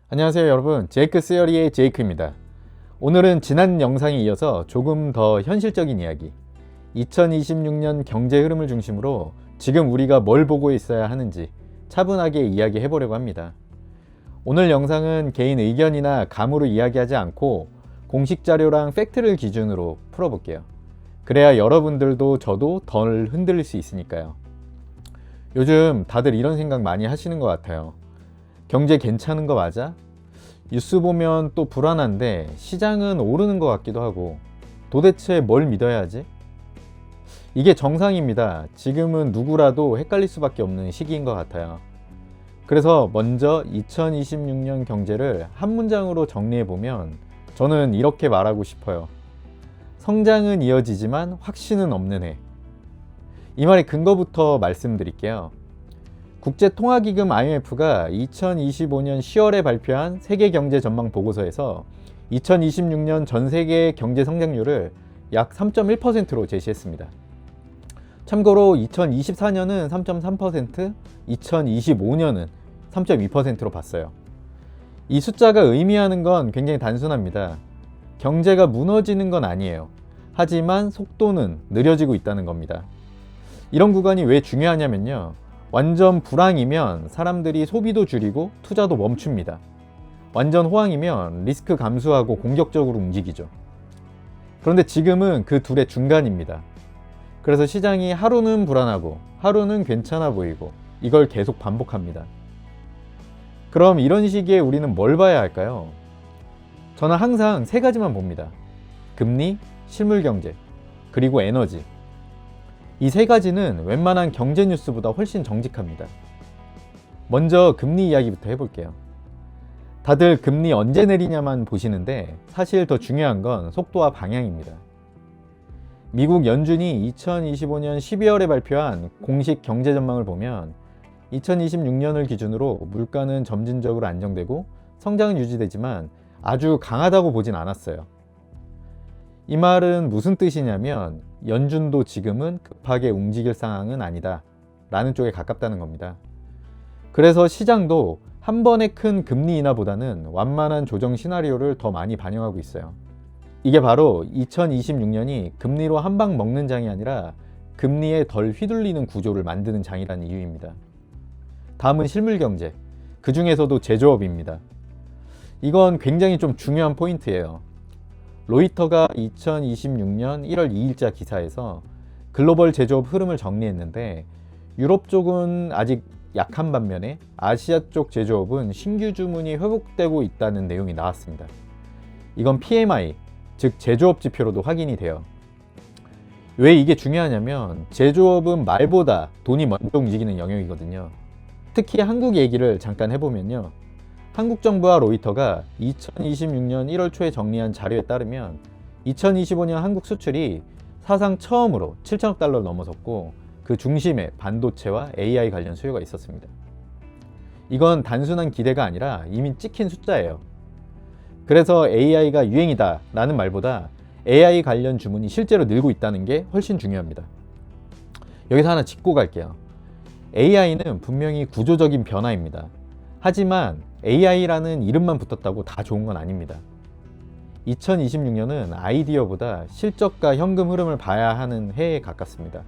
안녕하세요 여러분, 제이크 스어리의 제이크입니다. 오늘은 지난 영상에 이어서 조금 더 현실적인 이야기, 2026년 경제 흐름을 중심으로 지금 우리가 뭘 보고 있어야 하는지 차분하게 이야기해 보려고 합니다. 오늘 영상은 개인 의견이나 감으로 이야기하지 않고 공식 자료랑 팩트를 기준으로 풀어볼게요. 그래야 여러분들도 저도 덜 흔들릴 수 있으니까요. 요즘 다들 이런 생각 많이 하시는 것 같아요. 경제 괜찮은 거 맞아? 뉴스 보면 또 불안한데 시장은 오르는 것 같기도 하고 도대체 뭘 믿어야 하지? 이게 정상입니다. 지금은 누구라도 헷갈릴 수밖에 없는 시기인 것 같아요. 그래서 먼저 2026년 경제를 한 문장으로 정리해 보면 저는 이렇게 말하고 싶어요. 성장은 이어지지만 확신은 없는 해. 이 말의 근거부터 말씀드릴게요. 국제통화기금 IMF가 2025년 10월에 발표한 세계경제 전망 보고서에서 2026년 전 세계 경제 성장률을 약 3.1%로 제시했습니다. 참고로 2024년은 3.3%, 2025년은 3.2%로 봤어요. 이 숫자가 의미하는 건 굉장히 단순합니다. 경제가 무너지는 건 아니에요. 하지만 속도는 느려지고 있다는 겁니다. 이런 구간이 왜 중요하냐면요. 완전 불황이면 사람들이 소비도 줄이고 투자도 멈춥니다. 완전 호황이면 리스크 감수하고 공격적으로 움직이죠. 그런데 지금은 그 둘의 중간입니다. 그래서 시장이 하루는 불안하고 하루는 괜찮아 보이고 이걸 계속 반복합니다. 그럼 이런 시기에 우리는 뭘 봐야 할까요? 저는 항상 세 가지만 봅니다. 금리, 실물경제, 그리고 에너지. 이 세 가지는 웬만한 경제 뉴스보다 훨씬 정직합니다. 먼저 금리 이야기부터 해볼게요. 다들 금리 언제 내리냐만 보시는데 사실 더 중요한 건 속도와 방향입니다. 미국 연준이 2025년 12월에 발표한 공식 경제 전망을 보면 2026년을 기준으로 물가는 점진적으로 안정되고 성장은 유지되지만 아주 강하다고 보진 않았어요. 이 말은 무슨 뜻이냐면 연준도 지금은 급하게 움직일 상황은 아니다 라는 쪽에 가깝다는 겁니다. 그래서 시장도 한 번의 큰 금리 인하보다는 완만한 조정 시나리오를 더 많이 반영하고 있어요. 이게 바로 2026년이 금리로 한 방 먹는 장이 아니라 금리에 덜 휘둘리는 구조를 만드는 장이라는 이유입니다. 다음은 실물경제, 그 중에서도 제조업입니다. 이건 굉장히 좀 중요한 포인트예요. 로이터가 2026년 1월 2일자 기사에서 글로벌 제조업 흐름을 정리했는데 유럽 쪽은 아직 약한 반면에 아시아 쪽 제조업은 신규 주문이 회복되고 있다는 내용이 나왔습니다. 이건 PMI, 즉 제조업 지표로도 확인이 돼요. 왜 이게 중요하냐면 제조업은 말보다 돈이 먼저 움직이는 영역이거든요. 특히 한국 얘기를 잠깐 해보면요. 한국 정부와 로이터가 2026년 1월 초에 정리한 자료에 따르면 2025년 한국 수출이 사상 처음으로 7천억 달러를 넘어섰고 그 중심에 반도체와 AI 관련 수요가 있었습니다. 이건 단순한 기대가 아니라 이미 찍힌 숫자예요. 그래서 AI가 유행이다 라는 말보다 AI 관련 주문이 실제로 늘고 있다는 게 훨씬 중요합니다. 여기서 하나 짚고 갈게요. AI는 분명히 구조적인 변화입니다. 하지만 AI라는 이름만 붙었다고 다 좋은 건 아닙니다. 2026년은 아이디어보다 실적과 현금 흐름을 봐야 하는 해에 가깝습니다.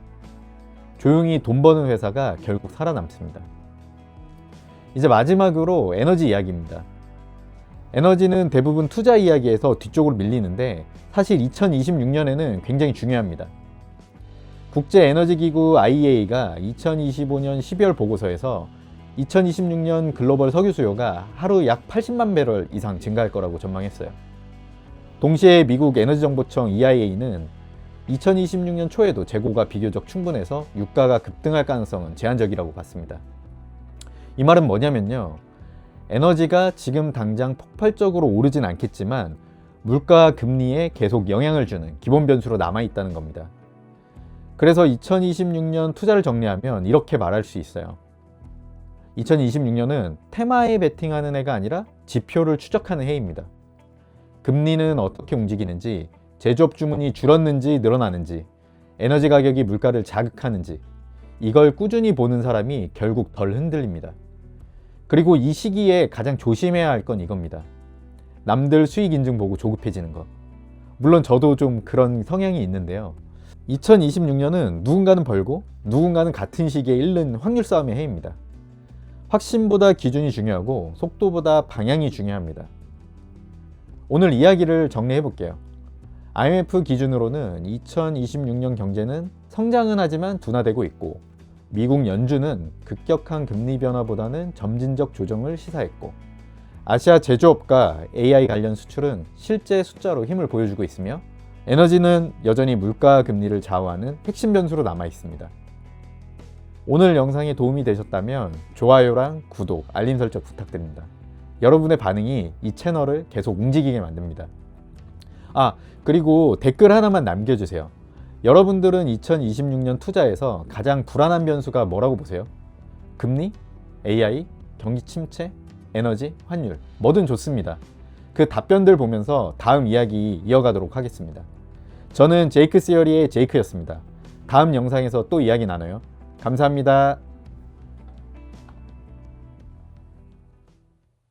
조용히 돈 버는 회사가 결국 살아남습니다. 이제 마지막으로 에너지 이야기입니다. 에너지는 대부분 투자 이야기에서 뒤쪽으로 밀리는데 사실 2026년에는 굉장히 중요합니다. 국제에너지기구 IEA가 2025년 12월 보고서에서 2026년 글로벌 석유 수요가 하루 약 80만 배럴 이상 증가할 거라고 전망했어요. 동시에 미국 에너지정보청 EIA는 2026년 초에도 재고가 비교적 충분해서 유가가 급등할 가능성은 제한적이라고 봤습니다. 이 말은 뭐냐면요. 에너지가 지금 당장 폭발적으로 오르진 않겠지만 물가와 금리에 계속 영향을 주는 기본 변수로 남아있다는 겁니다. 그래서 2026년 투자를 정리하면 이렇게 말할 수 있어요. 2026년은 테마에 베팅하는 해가 아니라 지표를 추적하는 해입니다. 금리는 어떻게 움직이는지, 제조업 주문이 줄었는지 늘어나는지, 에너지 가격이 물가를 자극하는지 이걸 꾸준히 보는 사람이 결국 덜 흔들립니다. 그리고 이 시기에 가장 조심해야 할 건 이겁니다. 남들 수익 인증 보고 조급해지는 것. 물론 저도 좀 그런 성향이 있는데요. 2026년은 누군가는 벌고 누군가는 같은 시기에 잃는 확률 싸움의 해입니다. 확신보다 기준이 중요하고 속도보다 방향이 중요합니다. 오늘 이야기를 정리해 볼게요. IMF 기준으로는 2026년 경제는 성장은 하지만 둔화되고 있고, 미국 연준은 급격한 금리 변화보다는 점진적 조정을 시사했고, 아시아 제조업과 AI 관련 수출은 실제 숫자로 힘을 보여주고 있으며, 에너지는 여전히 물가 금리를 좌우하는 핵심 변수로 남아 있습니다. 오늘 영상이 도움이 되셨다면 좋아요랑 구독, 알림 설정 부탁드립니다. 여러분의 반응이 이 채널을 계속 움직이게 만듭니다. 그리고 댓글 하나만 남겨주세요. 여러분들은 2026년 투자에서 가장 불안한 변수가 뭐라고 보세요? 금리? AI? 경기 침체? 에너지? 환율? 뭐든 좋습니다. 그 답변들 보면서 다음 이야기 이어가도록 하겠습니다. 저는 제이크 시어리의 제이크였습니다. 다음 영상에서 또 이야기 나눠요. 감사합니다.